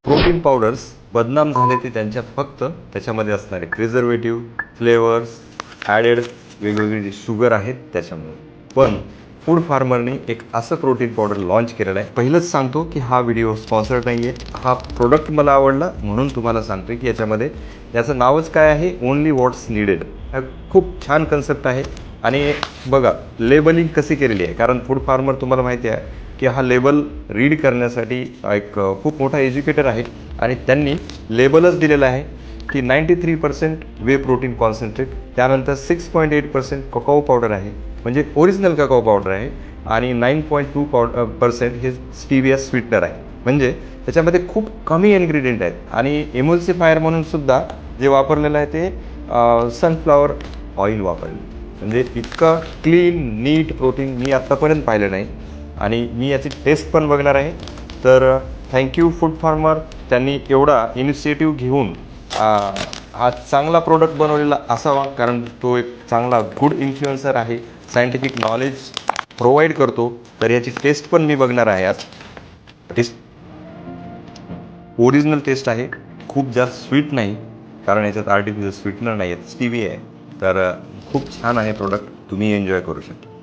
Protein powders बदनाम झाले ते त्यांच्यात फक्त त्याच्यामध्ये असणारे प्रिझर्वेटिव्ह, फ्लेवर्स, ॲडेड वेगवेगळी जी शुगर आहेत त्याच्यामुळे. पण फूड फार्मरने एक असं प्रोटीन पावडर लॉन्च केलेलं आहे. पहिलंच सांगतो की हा व्हिडिओ स्पॉन्सर्ड नाही आहे. हा प्रोडक्ट मला आवडला म्हणून तुम्हाला सांगतो की याच्यामध्ये याचं नावच काय आहे, ओन्ली व्हॉट्स नीडेड. खूप छान कन्सेप्ट आहे. आणि बघा लेबलिंग कशी केलेली आहे, कारण फूड फार्मर तुम्हाला माहिती आहे की हा लेबल रीड करण्यासाठी एक खूप मोठा एज्युकेटर आहे आणि त्यांनी लेबलच दिलेलं आहे की 93% वे प्रोटीन कॉन्सन्ट्रेट, त्यानंतर 6.8% ककाओ पावडर आहे, म्हणजे ओरिजिनल ककाओ पावडर आहे, आणि 9.2% हे स्टिविया स्वीटनर आहे. म्हणजे त्याच्यामध्ये खूप कमी इन्ग्रेडियंट आहेत. आणि एमल्सिफायर म्हणून सुद्धा जे वापरलेलं आहे ते सनफ्लॉवर ऑइल वापरले. म्हणजे इतकं क्लीन नीट प्रोटीन मी आत्तापर्यंत पाहिलं नाही. आणि मी याची टेस्ट पण बघणार आहे. तर थँक्यू फूड फार्मर, त्यांनी एवढा इनिशिएटिव्ह घेऊन हा चांगला प्रोडक्ट बनवलेला असावा, कारण तो एक चांगला गुड इन्फ्लुएन्सर आहे, सायंटिफिक नॉलेज प्रोव्हाइड करतो. तर याची टेस्ट पण मी बघणार आहे. आज टेस्ट ओरिजिनल टेस्ट आहे, खूप जास्त स्वीट नाही, कारण याच्यात आर्टिफिशियल स्वीटनर नाही आहेत, स्टिविया आहे. तर खूप छान आहे प्रोडक्ट, तुम्ही एन्जॉय करू शकता.